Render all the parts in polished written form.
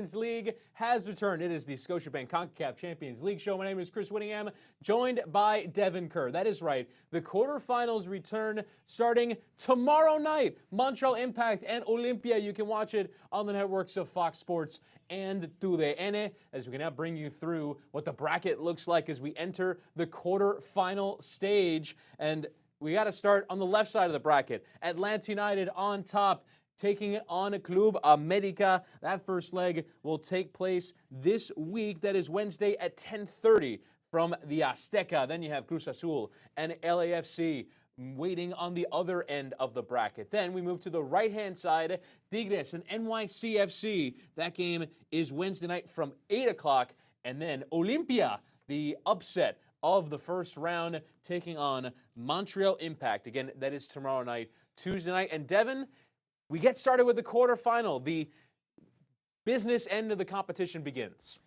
League has returned. It is the Scotiabank Concacaf Champions League show. My name is Chris Whittingham, joined by Devin Kerr. That is right. The quarterfinals return starting tomorrow night. Montreal Impact and Olympia. You can watch it on the networks of Fox Sports and TUDN, as we can now bring you through what the bracket looks like as we enter the quarterfinal stage. And we got to start on the left side of the bracket. Atlanta United on top, taking on Club America. That first leg will take place this week. That is Wednesday at 10:30 from the Azteca. Then you have Cruz Azul and LAFC waiting on the other end of the bracket. Then we move to the right-hand side, Tigres and NYCFC. That game is Wednesday night from 8 o'clock. And then Olympia, the upset of the first round, taking on Montreal Impact. Again, that is tomorrow night, Tuesday night. And Devin, we get started with the quarterfinal. The business end of the competition begins.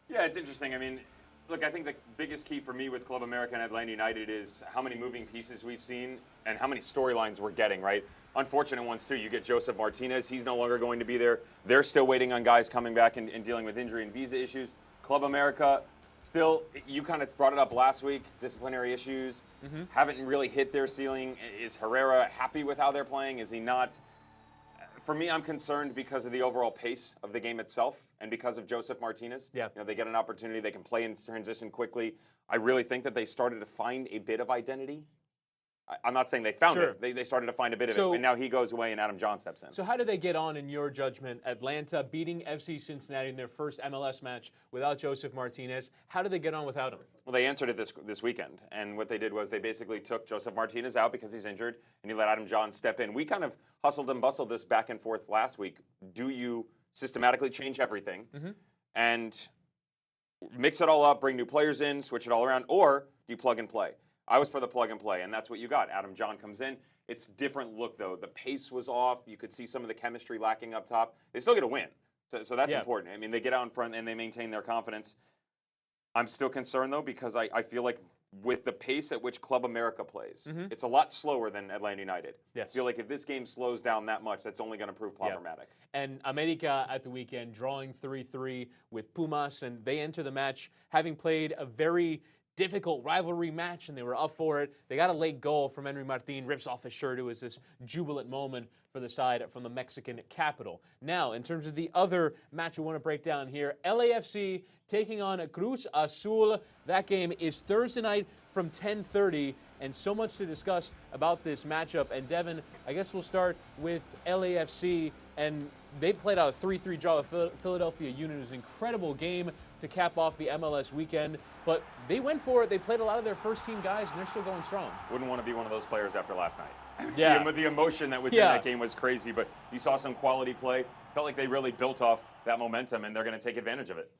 Yeah, it's interesting. I mean, look, I think the biggest key for me with Club America and Atlanta United is how many moving pieces we've seen and how many storylines we're getting, right? Unfortunate ones, too. You get Joseph Martinez. He's no longer going to be there. They're still waiting on guys coming back and dealing with injury and visa issues. Club America, still, you kind of brought it up last week, disciplinary issues. Haven't really hit their ceiling. Is Herrera happy with how they're playing? Is he not? For me, I'm concerned because of the overall pace of the game itself and because of Joseph Martinez. Yeah. You know, they get an opportunity, they can play in transition quickly. I really think that they started to find a bit of identity. I'm not saying they found it. They started to find a bit of it, and now he goes away and Adam John steps in. So how do they get on, in your judgment? Atlanta beating FC Cincinnati in their first MLS match without Joseph Martinez. How do they get on without him? Well, they answered it this weekend, and what they did was they basically took Joseph Martinez out because he's injured, and he let Adam John step in. We kind of hustled and bustled this back and forth last week. Do you systematically change everything and mix it all up, bring new players in, switch it all around, or do you plug and play? I was for the plug and play, and that's what you got. Adam John comes in. It's a different look, though. The pace was off. You could see some of the chemistry lacking up top. They still get a win, so that's important. I mean, they get out in front, and they maintain their confidence. I'm still concerned, though, because I feel like with the pace at which Club America plays, it's a lot slower than Atlanta United. Yes. I feel like if this game slows down that much, that's only going to prove problematic. And America at the weekend drawing 3-3 with Pumas, and they enter the match having played a very difficult rivalry match, and they were up for it. They got a late goal from Henry Martin, rips off his shirt. It was this jubilant moment for the side from the Mexican capital. Now, in terms of the other match we want to break down here, LAFC taking on Cruz Azul. That game is Thursday night from 10:30, and so much to discuss about this matchup. And Devin, I guess we'll start with LAFC, and they played out a 3-3 draw with Philadelphia Union. It was an incredible game to cap off the MLS weekend, but they went for it. They played a lot of their first-team guys, and they're still going strong. Wouldn't want to be one of those players after last night. Yeah. The emotion that was in that game was crazy, but you saw some quality play. Felt like they really built off that momentum, and they're going to take advantage of it.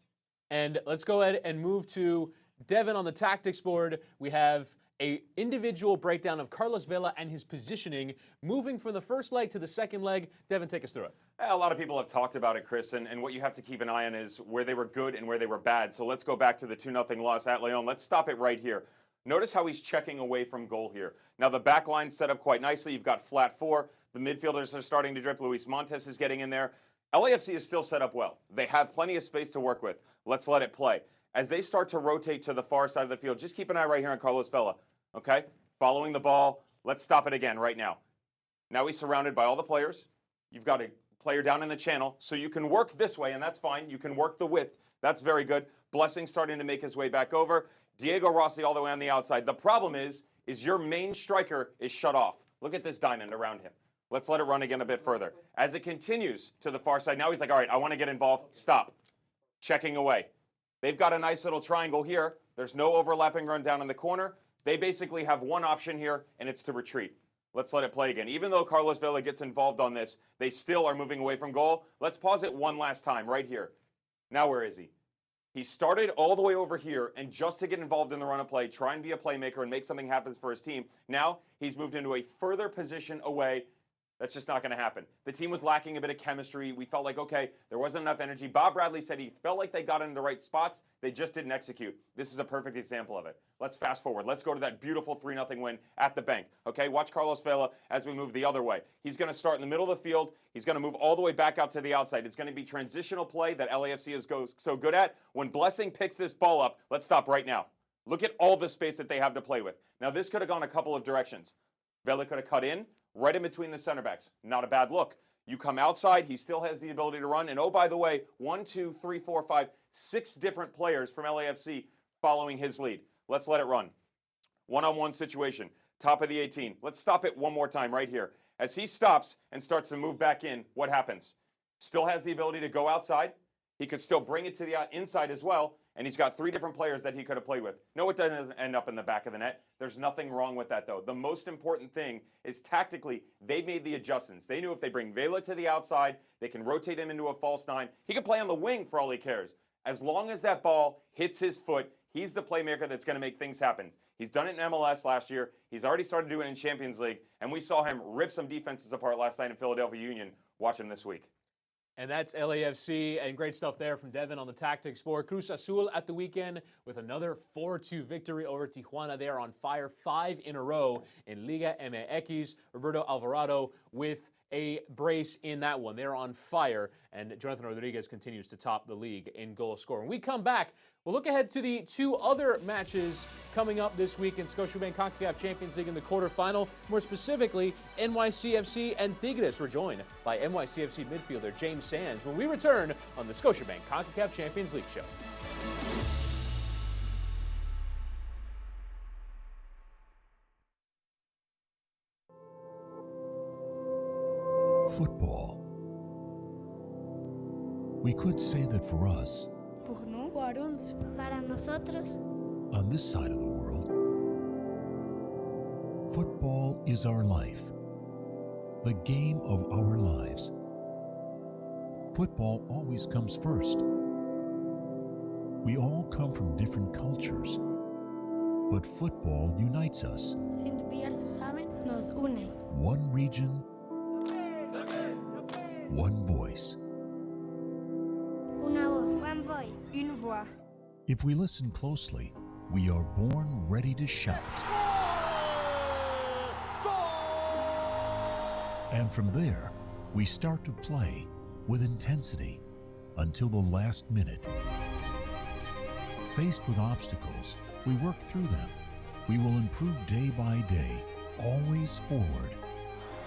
And let's go ahead and move to Devin on the tactics board. We have an individual breakdown of Carlos Vela and his positioning, moving from the first leg to the second leg. Devin, take us through it. A lot of people have talked about it, Chris, and what you have to keep an eye on is where they were good and where they were bad. So let's go back to the 2-0 loss at Leon. Let's stop it right here. Notice how he's checking away from goal here. Now, the back line's set up quite nicely. You've got flat four. The midfielders are starting to drip. Luis Montes is getting in there. LAFC is still set up well. They have plenty of space to work with. Let's let it play. As they start to rotate to the far side of the field, just keep an eye right here on Carlos Vela. Okay? Following the ball. Let's stop it again right now. Now he's surrounded by all the players. You've got a player down in the channel, so you can work this way, and that's fine. You can work the width. That's very good. Blessing starting to make his way back over. Diego Rossi all the way on the outside. The problem is your main striker is shut off. Look at this diamond around him. Let's let it run again a bit further. As it continues to the far side, now he's like, all right, I want to get involved. Stop. Checking away. They've got a nice little triangle here. There's no overlapping run down in the corner. They basically have one option here, and it's to retreat. Let's let it play again. Even though Carlos Vela gets involved on this, they still are moving away from goal. Let's pause it one last time right here. Now where is he? He started all the way over here, and just to get involved in the run of play, try and be a playmaker and make something happen for his team. Now he's moved into a further position away. That's just not going to happen. The team was lacking a bit of chemistry. We felt like, okay, there wasn't enough energy. Bob Bradley said he felt like they got in the right spots. They just didn't execute. This is a perfect example of it. Let's fast forward. Let's go to that beautiful 3-0 win at the bank. Okay, watch Carlos Vela as we move the other way. He's going to start in the middle of the field. He's going to move all the way back out to the outside. It's going to be transitional play that LAFC is so good at. When Blessing picks this ball up, let's stop right now. Look at all the space that they have to play with. Now, this could have gone a couple of directions. Vela could have cut in, right in between the center backs. Not a bad look. You come outside, he still has the ability to run. And oh, by the way, 1, 2, 3, 4, 5, 6 different players from LAFC following his lead. Let's let it run. One-on-one situation, top of the 18. Let's stop it one more time right here. As he stops and starts to move back in, what happens? Still has the ability to go outside. He could still bring it to the inside as well. And he's got 3 different players that he could have played with. No, it doesn't end up in the back of the net. There's nothing wrong with that, though. The most important thing is tactically, they made the adjustments. They knew if they bring Vela to the outside, they can rotate him into a false 9. He can play on the wing for all he cares. As long as that ball hits his foot, he's the playmaker that's going to make things happen. He's done it in MLS last year. He's already started doing it in Champions League. And we saw him rip some defenses apart last night in Philadelphia Union. Watch him this week. And that's LAFC, and great stuff there from Devin on the tactics board. Cruz Azul at the weekend with another 4-2 victory over Tijuana. They are on fire 5 in a row in Liga MX. Roberto Alvarado with a brace in that one. They're on fire, and Jonathan Rodriguez continues to top the league in goal scoring. When we come back, we'll look ahead to the 2 other matches coming up this week in Scotiabank Concacaf Champions League in the quarterfinal. More specifically, NYCFC and Tigres. We're joined by NYCFC midfielder James Sands when we return on the Scotiabank Concacaf Champions League show. Football. We could say that for us, Pour nous, por uns, para nosotros, on this side of the world, football is our life, the game of our lives. Football always comes first. We all come from different cultures, but football unites us. sin pillar su saben, nos une. One region, one voice. Una voz, one voice, une voix. If we listen closely, we are born ready to shout. And from there, we start to play with intensity until the last minute. Faced with obstacles, we work through them. We will improve day by day, always forward,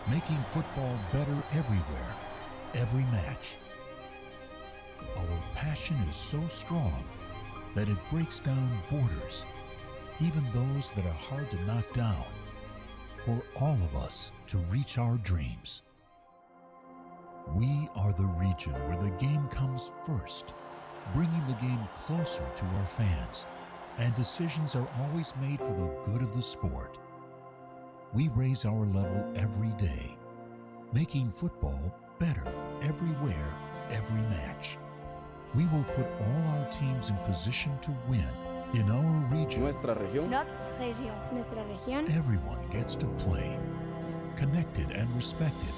making football better everywhere, every match. Our passion is so strong that it breaks down borders, even those that are hard to knock down, for all of us to reach our dreams. We are the region where the game comes first, bringing the game closer to our fans, and decisions are always made for the good of the sport. We raise our level every day, making football better everywhere, every match. We will put all our teams in position to win. In our region, Nuestra región. Notre région. Nuestra región. everyone gets to play, connected and respected.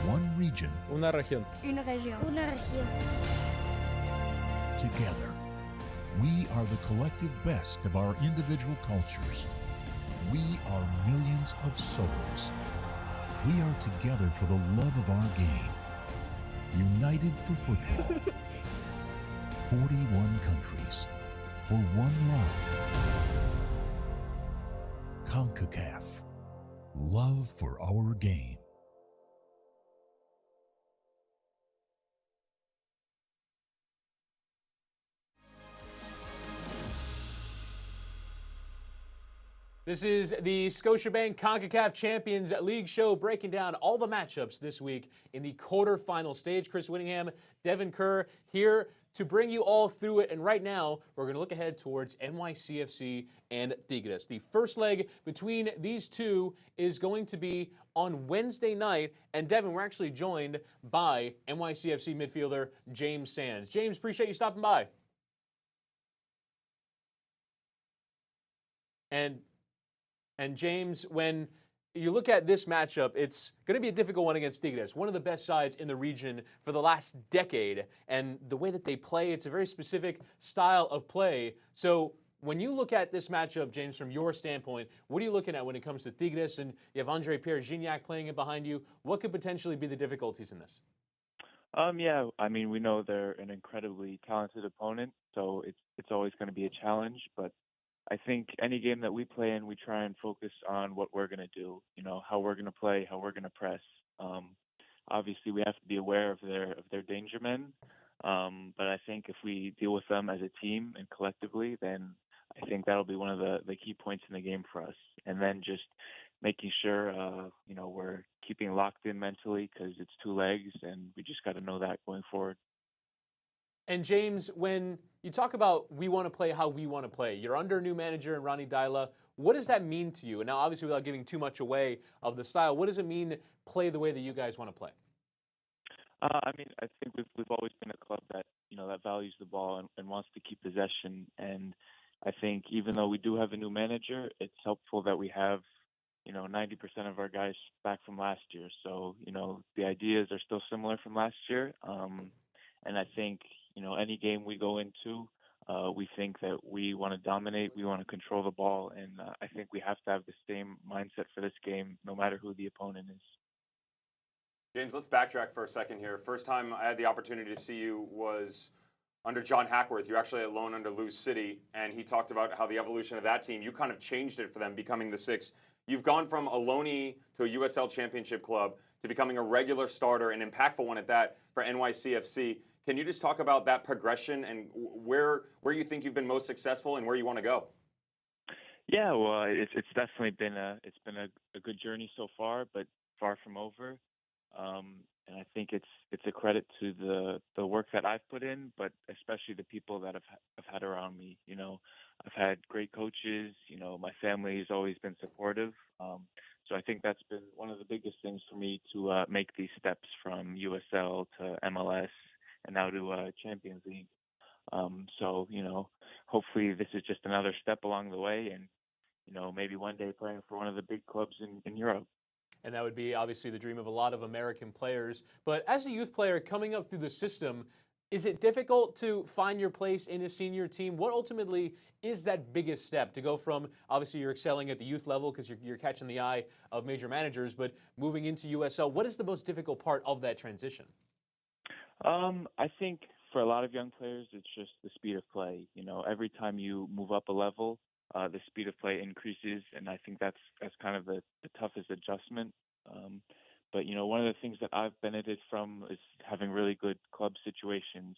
One region, Una región. Une région. Una région. together. We are the collective best of our individual cultures. We are millions of souls. We are together for the love of our game. United for football. 41 countries for one love. CONCACAF. Love for our game. This is the Scotiabank Concacaf Champions League show, breaking down all the matchups this week in the quarterfinal stage. Chris Whittingham, Devin Kerr here to bring you all through it. And right now, we're going to look ahead towards NYCFC and Tigres. The first leg between these two is going to be on Wednesday night. And Devin, we're actually joined by NYCFC midfielder James Sands. James, appreciate you stopping by. And And James, when you look at this matchup, it's going to be a difficult one against Tigres, one of the best sides in the region for the last decade. And the way that they play, it's a very specific style of play. So when you look at this matchup, James, from your standpoint, what are you looking at when it comes to Tigres? And you have Andre Pierre-Gignac playing it behind you. What could potentially be the difficulties in this? Yeah, I mean, we know they're an incredibly talented opponent, so it's always going to be a challenge. But I think any game that we play in, we try and focus on what we're going to do. You know, how we're going to play, how we're going to press. Obviously, we have to be aware of their danger men. But I think if we deal with them as a team and collectively, then I think that'll be one of the key points in the game for us. And then just making sure, we're keeping locked in mentally because it's two legs, and we just got to know that going forward. And James, when you talk about we want to play how we want to play, you're under a new manager in Ronnie Dyla. What does that mean to you? And now, obviously, without giving too much away of the style, what does it mean to play the way that you guys want to play? I mean, I think we've always been a club that that values the ball and wants to keep possession. And I think even though we do have a new manager, it's helpful that we have 90% of our guys back from last year. So the ideas are still similar from last year. And I think any game we go into, we think that we want to dominate, we want to control the ball, and I think we have to have the same mindset for this game, no matter who the opponent is. James, let's backtrack for a second here. First time I had the opportunity to see you was under John Hackworth. You actually had a loan under Lou City, and he talked about how the evolution of that team, you kind of changed it for them, becoming the six. You've gone from a loanee to a USL Championship club to becoming a regular starter, an impactful one at that, for NYCFC. Can you just talk about that progression and where you think you've been most successful and where you want to go? Yeah, well, it's definitely been a good journey so far, but far from over. And I think it's a credit to the work that I've put in, but especially the people that I've had around me. I've had great coaches. My family has always been supportive. So I think that's been one of the biggest things for me to make these steps from USL to MLS and now to Champions League. So hopefully this is just another step along the way, and maybe one day playing for one of the big clubs in Europe. And that would be obviously the dream of a lot of American players. But as a youth player coming up through the system, is it difficult to find your place in a senior team? What ultimately is that biggest step to go from, obviously you're excelling at the youth level because you're catching the eye of major managers, but moving into USL, what is the most difficult part of that transition? I think for a lot of young players, it's just the speed of play. Every time you move up a level, the speed of play increases, and I think that's kind of the toughest adjustment. But one of the things that I've benefited from is having really good club situations.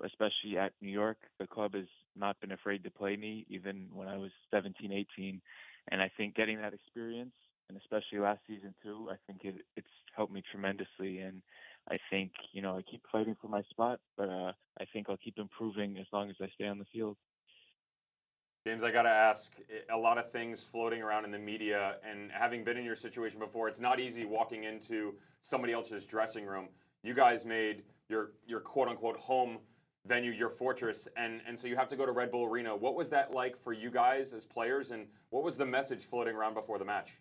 Especially at New York, the club has not been afraid to play me, even when I was 17, 18. And I think getting that experience, and especially last season too, I think it's helped me tremendously. And I think I keep fighting for my spot, but I think I'll keep improving as long as I stay on the field. James, I got to ask, a lot of things floating around in the media, and having been in your situation before, it's not easy walking into somebody else's dressing room. You guys made your quote-unquote home venue your fortress, and so you have to go to Red Bull Arena. What was that like for you guys as players, and what was the message floating around before the match?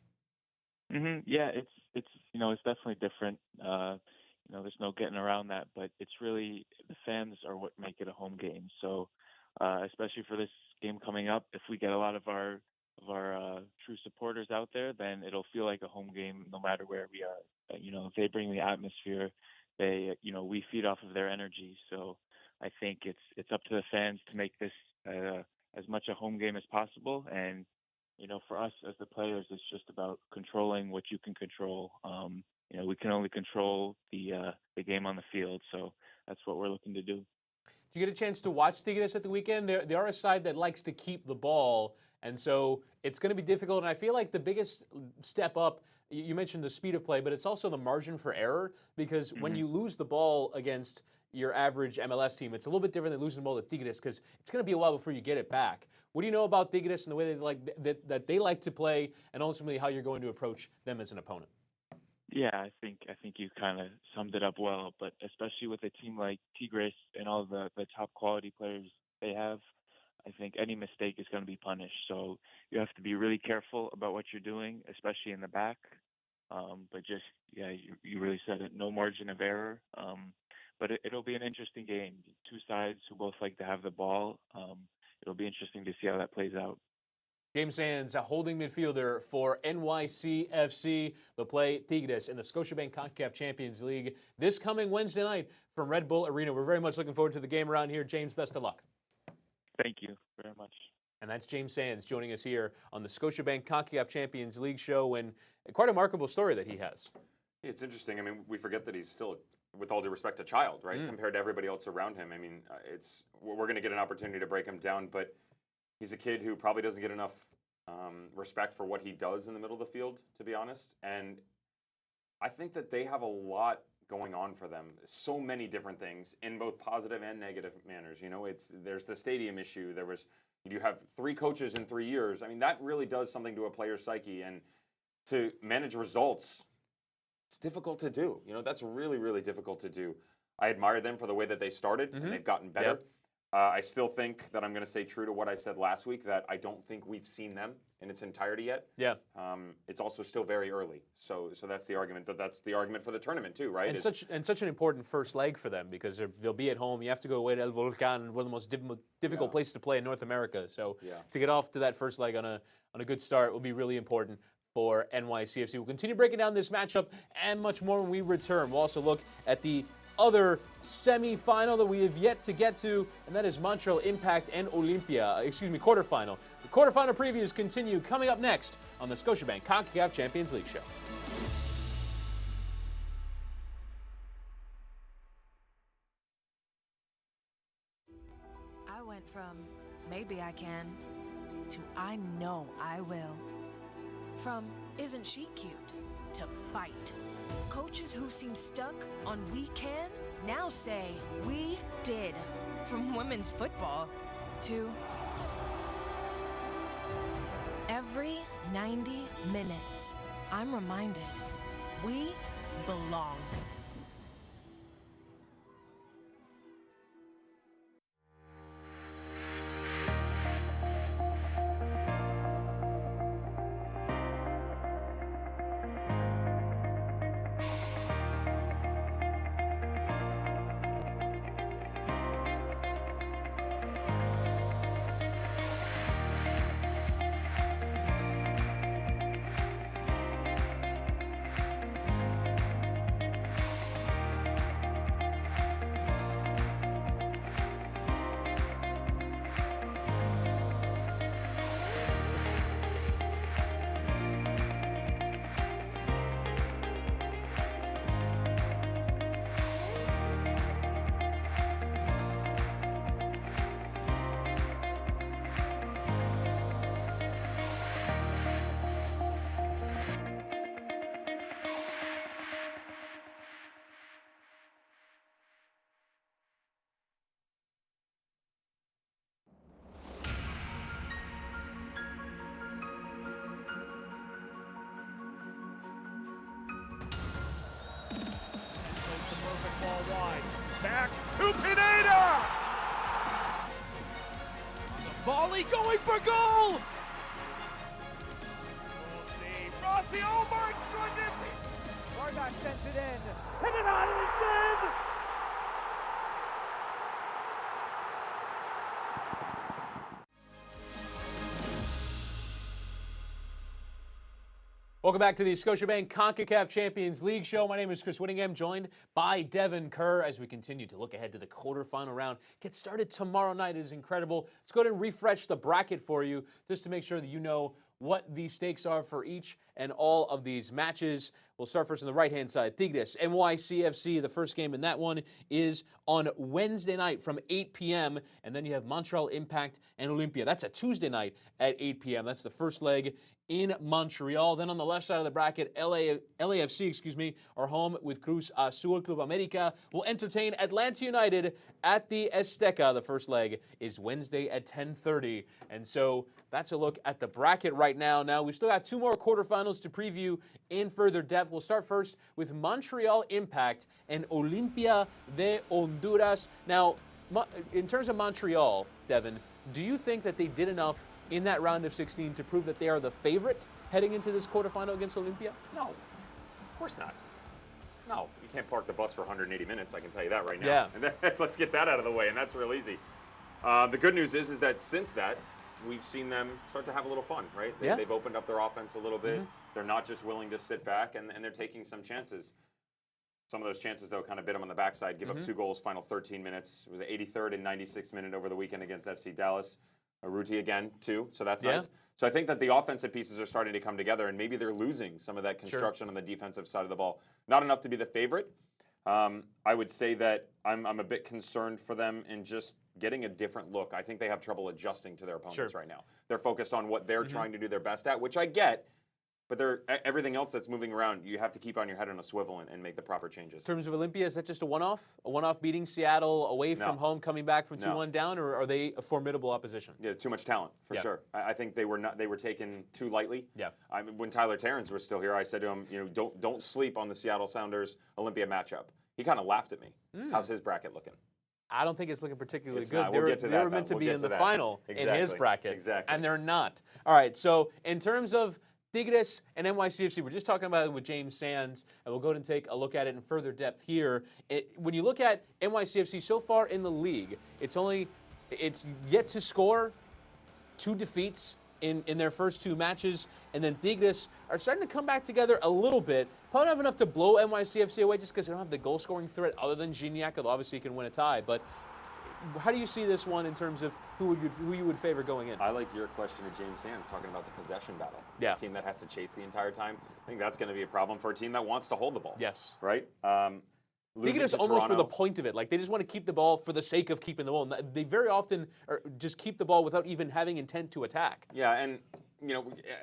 Yeah, it's definitely different. There's no getting around that, but it's really the fans are what make it a home game. So especially for this game coming up, if we get a lot of our true supporters out there, then it'll feel like a home game no matter where we are. If they bring the atmosphere, we feed off of their energy. So I think it's up to the fans to make this as much a home game as possible. And for us as the players, it's just about controlling what you can control. We can only control the game on the field, so that's what we're looking to do. Did you get a chance to watch Tigres at the weekend? They are a side that likes to keep the ball, and so it's going to be difficult. And I feel like the biggest step up, you mentioned the speed of play, but it's also the margin for error, because when you lose the ball against your average MLS team, it's a little bit different than losing the ball to Tigres, because it's going to be a while before you get it back. What do you know about Tigres and the way that they like to play, and ultimately how you're going to approach them as an opponent? Yeah, I think you kind of summed it up well, but especially with a team like Tigres and all the top quality players they have, I think any mistake is going to be punished. So you have to be really careful about what you're doing, especially in the back. But just, yeah, you really said it, no margin of error. But it'll be an interesting game. Two sides who both like to have the ball. It'll be interesting to see how that plays out. James Sands, a holding midfielder for NYCFC. They'll play Tigres in the Scotiabank Concacaf Champions League this coming Wednesday night from Red Bull Arena. We're very much looking forward to the game around here. James, best of luck. Thank you very much. And that's James Sands joining us here on the Scotiabank Concacaf Champions League show, and quite a remarkable story that he has. It's interesting. I mean, we forget that he's still, with all due respect, a child, right? Compared to everybody else around him. I mean, we're going to get an opportunity to break him down, but he's a kid who probably doesn't get enough respect for what he does in the middle of the field, to be honest. And I think that they have a lot going on for them. So many different things in both positive and negative manners. You know, there's the stadium issue. You have 3 coaches in 3 years. I mean, that really does something to a player's psyche. And to manage results, it's difficult to do. You know, that's really, really difficult to do. I admire them for the way that they started, and they've gotten better. Yep. I still think that I'm going to stay true to what I said last week, that I don't think we've seen them in its entirety yet. Yeah. It's also still very early. So that's the argument, but that's the argument for the tournament too, right? And such an important first leg for them, because they'll be at home. You have to go away to El Volcán, one of the most difficult places to play in North America. So to get off to that first leg on a good start will be really important for NYCFC. We'll continue breaking down this matchup and much more when we return. We'll also look at the other semi-final that we have yet to get to, and that is Montreal Impact and Olympia, quarterfinal. The quarterfinal previews continue coming up next on the Scotiabank Concacaf Champions League show. I went from maybe I can to I know I will. From isn't she cute to fight. Coaches who seem stuck on we can now say we did. From women's football to every 90 minutes, I'm reminded we belong. Ball wide. Back to Pineda! On the volley, going for goal! We'll see. Rossi, oh my goodness! Vargas sends it in. Hit it on and it's in! Welcome back to the Scotiabank Concacaf Champions League show. My name is Chris Whittingham, joined by Devin Kerr as we continue to look ahead to the quarterfinal round. Get started tomorrow night. It is incredible. Let's go ahead and refresh the bracket for you just to make sure that you know what the stakes are for each and all of these matches. We'll start first on the right-hand side. Tigres, NYCFC. The first game in that one is on Wednesday night from 8 p.m. And then you have Montreal Impact and Olympia. That's a Tuesday night at 8 p.m. That's the first leg in Montreal. Then on the left side of the bracket, LAFC, are home with Cruz Azul. Club America will entertain Atlanta United at the Azteca. The first leg is Wednesday at 10:30. And so that's a look at the bracket right now. Now, we've still got 2 more quarterfinals to preview in further depth. We'll start first with Montreal Impact and Olympia de Honduras. Now, in terms of Montreal, Devin, Do you think that they did enough in that round of 16 to prove that they are the favorite heading into this quarterfinal against Olympia? No, of course not. No, you can't park the bus for 180 minutes, I can tell you that right now. Yeah. And let's get that out of the way, and that's real easy. The good news is that since that, we've seen them start to have a little fun, right? They've opened up their offense a little bit. They're not just willing to sit back, and they're taking some chances. Some of those chances, though, kind of bit them on the backside. Give up 2 goals, final 13 minutes. It was an 83rd and 96th minute over the weekend against FC Dallas. Aruti again, too, so that's nice. So I think that the offensive pieces are starting to come together, and maybe they're losing some of that construction on the defensive side of the ball. Not enough to be the favorite. I would say that I'm a bit concerned for them in just getting a different look. I think they have trouble adjusting to their opponents right now. They're focused on what they're trying to do their best at, which I get. But everything else that's moving around, you have to keep on your head on a swivel and make the proper changes. In terms of Olympia, is that just a one-off? A one-off beating Seattle away from home, coming back from 2-1 down, or are they a formidable opposition? Yeah, too much talent, for sure. I think they were taken too lightly. Yeah. When Tyler Terrence was still here, I said to him, don't sleep on the Seattle Sounders Olympia matchup. He kind of laughed at me. How's his bracket looking? I don't think it's looking particularly good. Not. We'll get to that, they were meant to be in the final in his bracket, exactly. And they're not. All right, so in terms of Tigres and NYCFC, we're just talking about it with James Sands, and we'll go ahead and take a look at it in further depth here. When you look at NYCFC so far in the league, it's yet to score 2 defeats in their first 2 matches, and then Tigres are starting to come back together a little bit. Probably not have enough to blow NYCFC away just because they don't have the goal-scoring threat other than Gignac, although obviously he can win a tie. But how do you see this one in terms of who you would favor going in? I like your question to James Sands talking about the possession battle. Yeah. A team that has to chase the entire time. I think that's going to be a problem for a team that wants to hold the ball. Yes. Right? Tigres almost for the point of it. Like, they just want to keep the ball for the sake of keeping the ball. They very often just keep the ball without even having intent to attack. Yeah, and,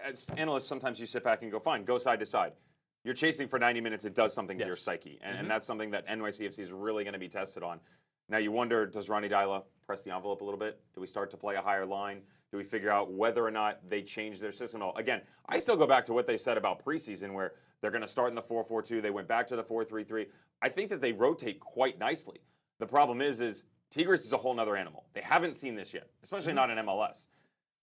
as analysts, sometimes you sit back and go, fine, go side to side. You're chasing for 90 minutes, it does something to your psyche. And that's something that NYCFC is really going to be tested on. Now, you wonder, does Ronnie Dyla press the envelope a little bit? Do we start to play a higher line? Do we figure out whether or not they change their system? Again, I still go back to what they said about preseason, where they're going to start in the 4-4-2. They went back to the 4-3-3. I think that they rotate quite nicely. The problem is Tigres is a whole other animal. They haven't seen this yet, especially not in MLS.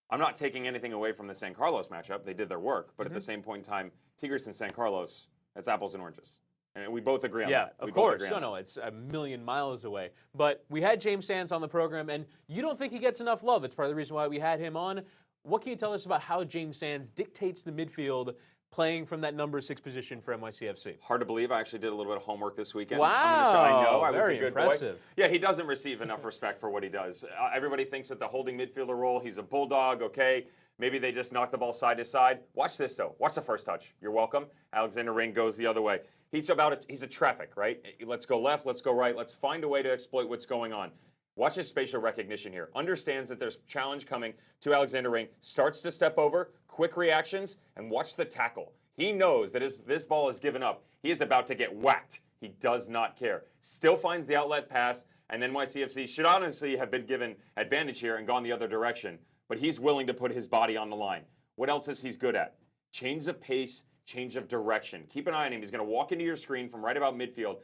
I'm not taking anything away from the San Carlos matchup. They did their work. But at the same point in time, Tigres and San Carlos, that's apples and oranges. And we both agree on that. Yeah, of course. No, it's a million miles away. But we had James Sands on the program, and you don't think he gets enough love. It's part of the reason why we had him on. What can you tell us about how James Sands dictates the midfield playing from that number 6 position for NYCFC? Hard to believe. I actually did a little bit of homework this weekend. Wow. I know. I was very a good impressive. boy. Yeah, he doesn't receive enough respect for what he does. Everybody thinks that the holding midfielder role, he's a bulldog, okay. Maybe they just knock the ball side to side. Watch this, though. Watch the first touch. You're welcome. Alexander Ring goes the other way. He's a traffic, right? Let's go left, let's go right. Let's find a way to exploit what's going on. Watch his spatial recognition here. Understands that there's challenge coming to Alexander Ring. Starts to step over, quick reactions, and watch the tackle. He knows that this ball is given up. He is about to get whacked. He does not care. Still finds the outlet pass, and NYCFC should honestly have been given advantage here and gone the other direction. But he's willing to put his body on the line. What else is he good at? Change of pace, change of direction. Keep an eye on him. He's going to walk into your screen from right about midfield.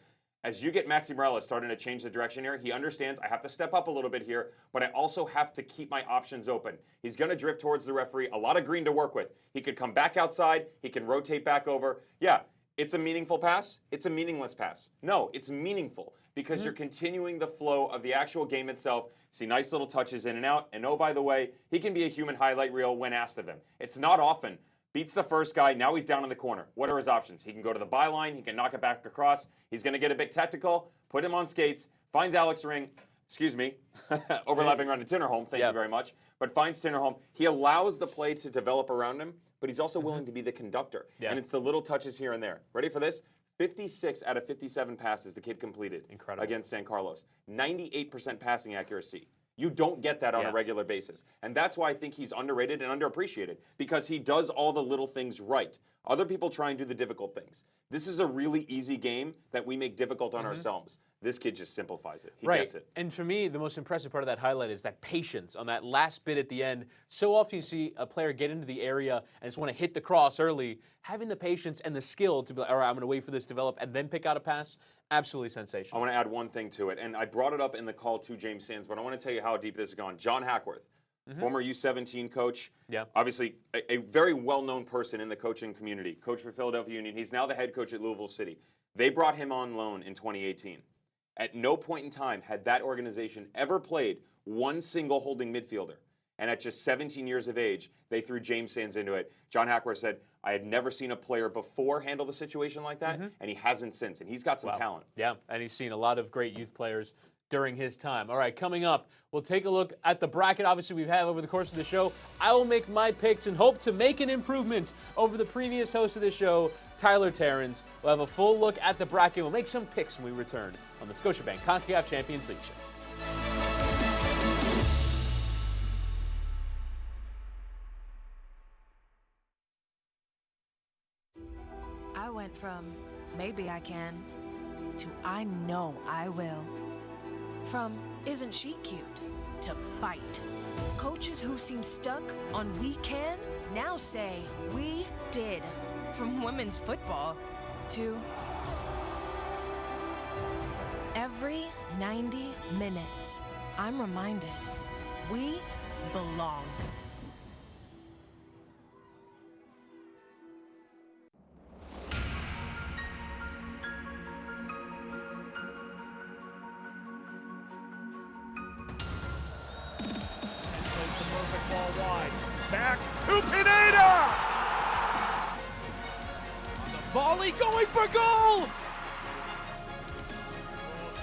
As you get Maxi Morales starting to change the direction here, he understands I have to step up a little bit here, but I also have to keep my options open. He's going to drift towards the referee. A lot of green to work with. He could come back outside. He can rotate back over. Yeah, it's a meaningful pass. It's a meaningless pass. No, it's meaningful because you're continuing the flow of the actual game itself. See nice little touches in and out. And oh, by the way, he can be a human highlight reel when asked of him. It's not often. Beats the first guy. Now he's down in the corner. What are his options? He can go to the byline. He can knock it back across. He's going to get a bit tactical. Put him on skates. Finds Alex Ring. Excuse me. Overlapping around to Tinnerholm. Thank you very much. But finds Tinnerholm. He allows the play to develop around him, but he's also willing to be the conductor. And it's the little touches here and there. Ready for this? 56 out of 57 passes the kid completed against San Carlos. 98% passing accuracy. You don't get that on a regular basis. And that's why I think he's underrated and underappreciated, because he does all the little things right. Other people try and do the difficult things. This is a really easy game that we make difficult on ourselves. This kid just simplifies it. He gets it. And for me, the most impressive part of that highlight is that patience on that last bit at the end. So often you see a player get into the area and just want to hit the cross early. Having the patience and the skill to be like, all right, I'm going to wait for this to develop and then pick out a pass. Absolutely sensational. I want to add one thing to it, and I brought it up in the call to James Sands, but I want to tell you how deep this has gone. John Hackworth, former U17 coach. Yeah. Obviously, a very well-known person in the coaching community. Coach for Philadelphia Union. He's now the head coach at Louisville City. They brought him on loan in 2018. At no point in time had that organization ever played one single holding midfielder. And at just 17 years of age, they threw James Sands into it. John Hackworth said, I had never seen a player before handle the situation like that, and he hasn't since. And he's got some talent. Yeah, and he's seen a lot of great youth players during his time. All right, coming up, we'll take a look at the bracket. Obviously, we've had over the course of the show. I will make my picks and hope to make an improvement over the previous host of the show, Tyler Terrence. We'll have a full look at the bracket. We'll make some picks when we return on the Scotiabank Concacaf Champions League show. I went from maybe I can to I know I will. From isn't she cute to fight. Coaches who seem stuck on we can now say we did. From women's football to every 90 minutes, I'm reminded we belong. Perfect ball wide. Back to Pineda! On the volley, going for goal! We'll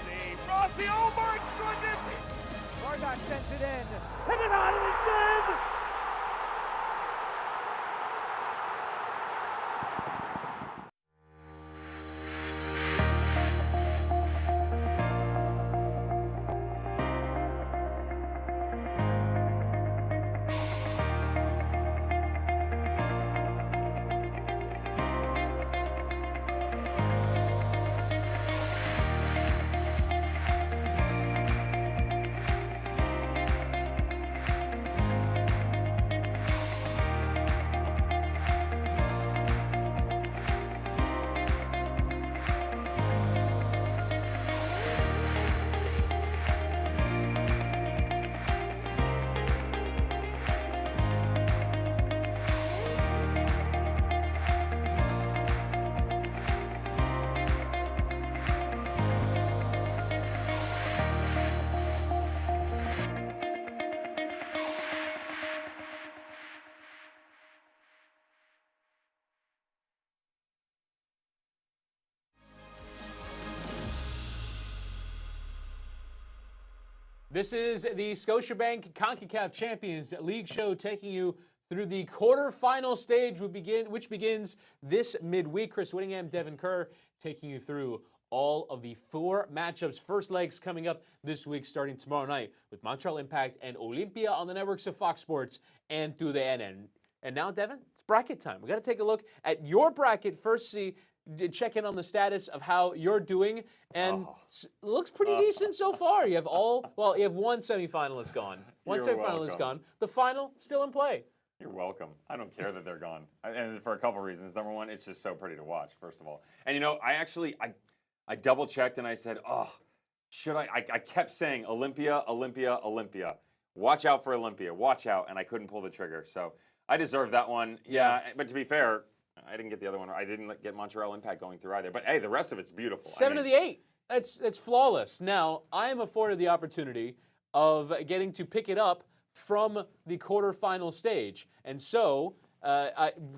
see. Rossi, oh my goodness! Vargas sends it in. Hit it on and it's in! This is the Scotiabank Concacaf Champions League show, taking you through the quarterfinal stage, which begins this midweek. Chris Whittingham, Devin Kerr, taking you through all of the 4 matchups. First legs coming up this week, starting tomorrow night with Montreal Impact and Olympia on the networks of Fox Sports and through the NN. And now, Devin, it's bracket time. We got to take a look at your bracket first, check in on the status of how you're doing, and looks pretty decent so far. You have you have one semifinalist gone. One You're semifinalist welcome. gone. The final still in play. You're welcome. I don't care that they're gone. And for a couple reasons. Number one, it's just so pretty to watch, first of all. And, you know, I double-checked and I said, should I? I kept saying Olympia, Olympia, Olympia. Watch out for Olympia. Watch out. And I couldn't pull the trigger. So I deserve that one. Yeah, but to be fair, I didn't get the other one. I didn't get Montreal Impact going through either. But, hey, the rest of it's beautiful. 7 of the 8. That's flawless. Now, I am afforded the opportunity of getting to pick it up from the quarterfinal stage. And so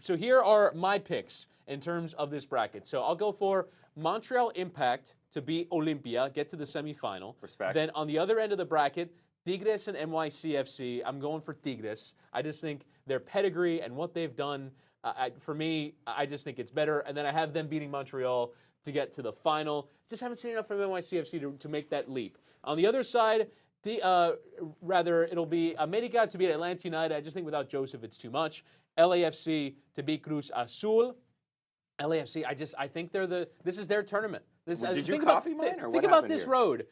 here are my picks in terms of this bracket. So I'll go for Montreal Impact to beat Olympia, get to the semifinal. Respect. Then on the other end of the bracket, Tigres and NYCFC. I'm going for Tigres. I just think their pedigree and what they've done, for me, I just think it's better. And then I have them beating Montreal to get to the final. Just haven't seen enough from NYCFC to make that leap. On the other side, it'll be America to beat Atlanta United. I just think without Joseph, it's too much. LAFC to beat Cruz Azul. LAFC, I think this is their tournament. Did you copy mine, or what think about happened this here? road.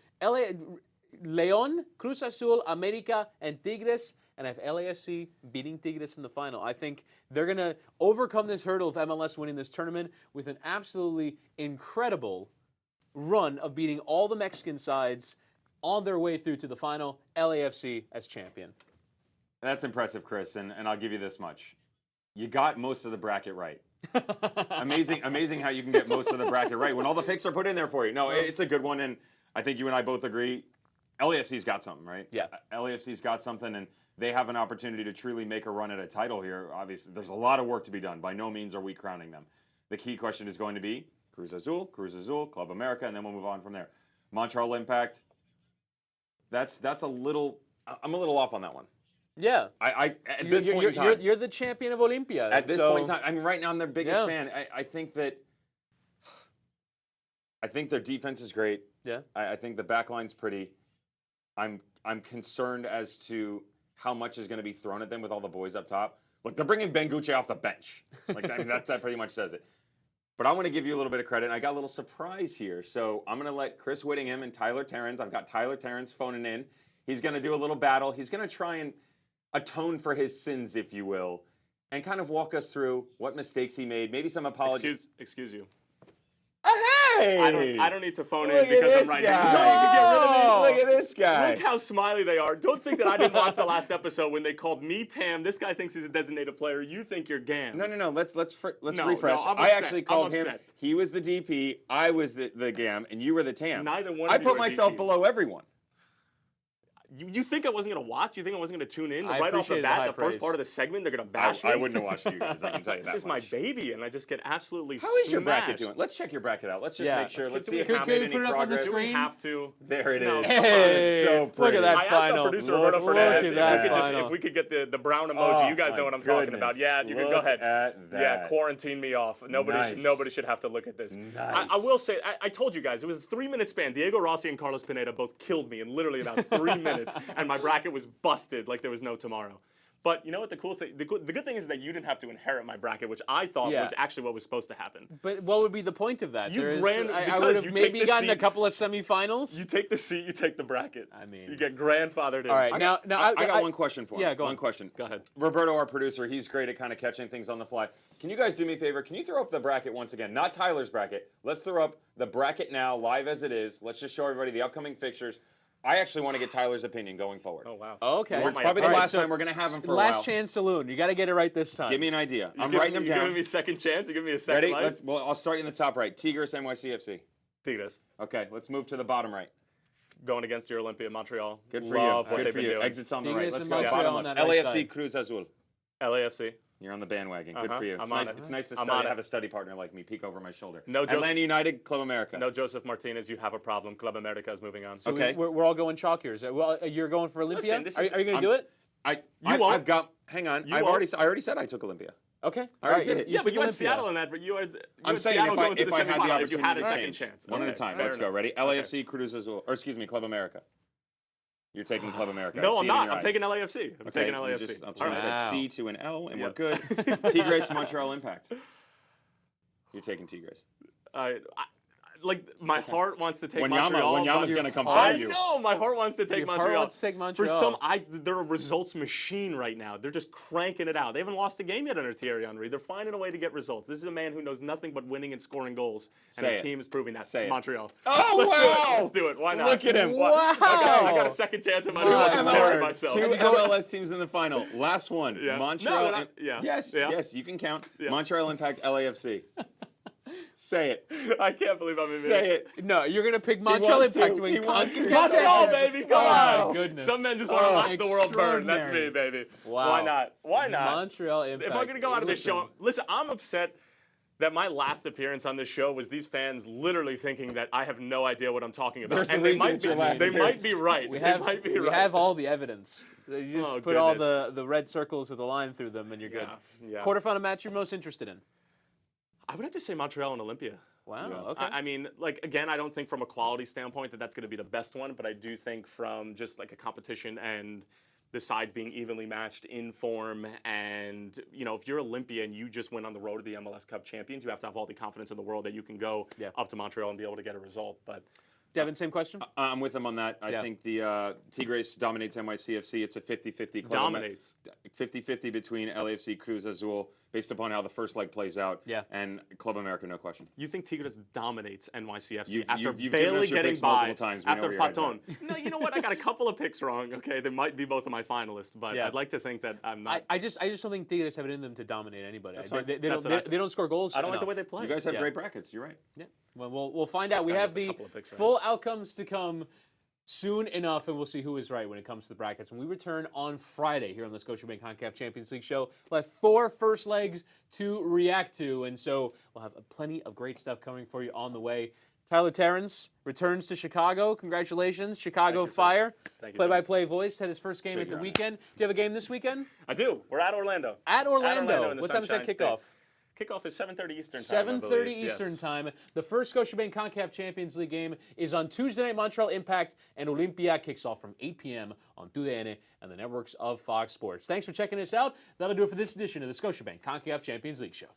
León, Cruz Azul, America, and Tigres, and I have LAFC beating Tigres in the final. I think they're going to overcome this hurdle of MLS winning this tournament with an absolutely incredible run of beating all the Mexican sides on their way through to the final. LAFC as champion. That's impressive, Chris, and I'll give you this much. You got most of the bracket right. Amazing how you can get most of the bracket right when all the picks are put in there for you. No, it's a good one, and I think you and I both agree. LAFC's got something, right? Yeah. LAFC's got something, and they have an opportunity to truly make a run at a title here. Obviously, there's a lot of work to be done. By no means are we crowning them. The key question is going to be Cruz Azul, Club America, and then we'll move on from there. Montreal Impact. That's a little. I'm a little off on that one. Yeah. At this point in time, you're the champion of Olympia. at this point in time, I mean, right now I'm their biggest Yeah. fan. I think their defense is great. Yeah. I think the back line's pretty. I'm concerned as to how much is going to be thrown at them with all the boys up top. Look, they're bringing Ben Gucci off the bench. Like, I mean, that pretty much says it. But I want to give you a little bit of credit. I got a little surprise here. So I'm going to let Chris Whittingham and Tyler Terrence. I've got Tyler Terrence phoning in. He's going to do a little battle. He's going to try and atone for his sins, if you will, and kind of walk us through what mistakes he made, maybe some apologies. Excuse you. Hey! I don't need to phone Look in because at I'm right this here. guy. No, you can get rid of me. Look at this guy. Look how smiley they are. Don't think that I didn't watch the last episode when they called me Tam. This guy thinks he's a designated player. You think you're Gam. No. Let's No, refresh. I'm I upset. actually I'm called him. upset. He was the DP. I was the Gam, and you were the Tam. Neither one of I you put are myself DPs. below everyone. You think I wasn't going to watch? You think I wasn't going to tune in? I Right off the appreciated the bat, high the praise. first part of the segment, they're going to bash me? I wouldn't have watched you guys. I can tell you that This is much. my baby, and I just get absolutely How is your bracket smashed. doing? Let's check your bracket out. Let's just Yeah. make sure. Let's see we- if can you we made put any it up on the progress. Do we screen? have to? There it is. No, Oh, come on. it's so Look pretty. at that I asked our final. producer Look Roberto Fernandez at that if we could get the brown emoji. Oh, You guys my know what I'm talking goodness. about. Yeah, you can go Look ahead. at that. Yeah, quarantine me off. Nice. Nobody should have to look at this. Nice. I will say, I told you guys, it was a 3-minute span. Diego Rossi and Carlos Pineda both killed me in literally about 3 minutes, and my bracket was busted like there was no tomorrow. But you know what? The good thing is that you didn't have to inherit my bracket, which I thought was actually what was supposed to happen. But what would be the point of that? You There is- ran- I because would have you maybe take the gotten a seat. couple of semifinals. You take the seat, you take the bracket. I mean- you get grandfathered in. All right, I now got one question for him. Yeah, go on. One question. Go ahead. Roberto, our producer, he's great at kind of catching things on the fly. Can you guys do me a favor? Can you throw up the bracket once again? Not Tyler's bracket. Let's throw up the bracket now, live as it is. Let's just show everybody the upcoming fixtures. I actually want to get Tyler's opinion going forward. Oh, wow. Okay. So it's probably the last time we're going to have him for a while. Last chance saloon. You got to get it right this time. Give me an idea. I'm You writing them giving down. me a second chance? You giving me a second Ready? life? Well, I'll start you in the top right. Tigres, NYCFC. Tigres. Okay, let's move to the bottom right. Going against your Olympia, Montreal. Good for Love you. what Good they've for been you. doing. Exits on the Tigres right. Let's and go. Montreal Bottom on left. that right LAFC, side. Cruz Azul. LAFC. You're on the bandwagon. Good Uh-huh. for you. I'm It's on nice. it. It's nice to I'm on it. have a study partner like me peek over my shoulder. No, Atlanta United, Club America. No, Joseph Martinez, you have a problem. Club America is moving on. So Okay. we're all going chalk here. Well, you're going for Olympia? Listen, this Are is- you going to do it? I've won't. got. Hang on. You I won't. already said I took Olympia. Okay. I already did it. Yeah, took but you had Olympia. Seattle in that, but you had I'm saying Seattle if I going to the had the semifinal opportunity if you had a to second change. chance. One at a Okay, time. fair Let's go. enough. Ready? LAFC, Cruz Azul, or excuse me, Club America. You're taking Club America. I No, see I'm it in not. your I'm eyes. taking LAFC. I'm Okay, taking you LAFC. just- I'll All change right. that Wow. C to an L, and Yeah. we're good. Tigres, Montreal Impact. You're taking Tigres. My heart wants to take Montreal. Wanyama's but- going to come I for you. know my heart wants to take Your heart Montreal. wants to take Montreal. For some, they're a results machine right now. They're just cranking it out. They haven't lost a game yet under Thierry Henry. They're finding a way to get results. This is a man who knows nothing but winning and scoring goals, and Say his it. team is proving that. Say it. Montreal. Oh, Let's wow. do it. Let's do it. Why not? Look at him. Wow. I got a second chance at Two Montreal. I can carry MLS myself. two MLS teams in the final. Last one. Yeah. Montreal. No, they're not- yeah. Yes, Yeah. yes, you can count. Yeah. Montreal Impact, LAFC. Say it. I can't believe I'm admitting Say it. No, you're going to pick Montreal wants Impact to. to win He wants to. CONCACAF. Montreal, baby, come Oh, on. my goodness. Some men just want to watch the world burn. That's me, extraordinary. baby. Wow. Why not? Why not? Montreal Impact. If I'm going to go out of this show, listen, I'm upset that my last appearance on this show was these fans literally thinking that I have no idea what I'm talking about. There's a and they reason might it's be, your last they might appearance. be right. We They have, might be we right. have all the evidence. You just Oh, put all goodness. the red circles with a line through them, and you're good. Yeah. Quarterfinal match you're most interested in? I would have to say Montreal and Olympia. Wow. Yeah. Okay. I mean, like, again, I don't think from a quality standpoint that that's going to be the best one, but I do think from just like a competition and the sides being evenly matched in form, and if you're Olympia and you just went on the road to the MLS Cup champions, you have to have all the confidence in the world that you can go up to Montreal and be able to get a result. But Devin, same question? I'm with them on that. I think the Tigres dominates NYCFC. It's a 50-50 club. Dominates. 50-50 between LAFC, Cruz Azul. based upon how the first leg plays out. Yeah. And Club America, no question. You think Tigres dominates NYCFC You've after given barely us your getting picks by multiple times. We know after where your head's Paton? No, you know what? I got a couple of picks wrong. Okay, they might be both of my finalists, but Yeah. I'd like to think that I'm not. I just don't think Tigres have it in them to dominate anybody. That's They, fine. they That's don't, what they don't score goals. I don't like the enough. way they play. You guys have Yeah. great brackets. You're right. Yeah. Well, we'll find out. We gotta have get a the couple of picks right. full outcomes to come soon enough, and we'll see who is right when it comes to the brackets. When we return on Friday here on the Scotiabank Concacaf Champions League show, we'll have 4 first legs to react to, and so we'll have plenty of great stuff coming for you on the way. Tyler Terrence returns to Chicago. Congratulations, Chicago Thank you, sir. Fire. Thank you, Play-by-play voice, had his first game Sure, at the Your Honor. weekend. Do you have a game this weekend? I do. We're at Orlando. At Orlando. in the What time is that Sunshine State. kickoff? Kickoff is 7:30 Eastern time. 7:30 I believe. Eastern Yes. time. The first Scotiabank Concacaf Champions League game is on Tuesday night. Montreal Impact and Olympia kicks off from 8 p.m. on TUDN and the networks of Fox Sports. Thanks for checking us out. That'll do it for this edition of the Scotiabank Concacaf Champions League show.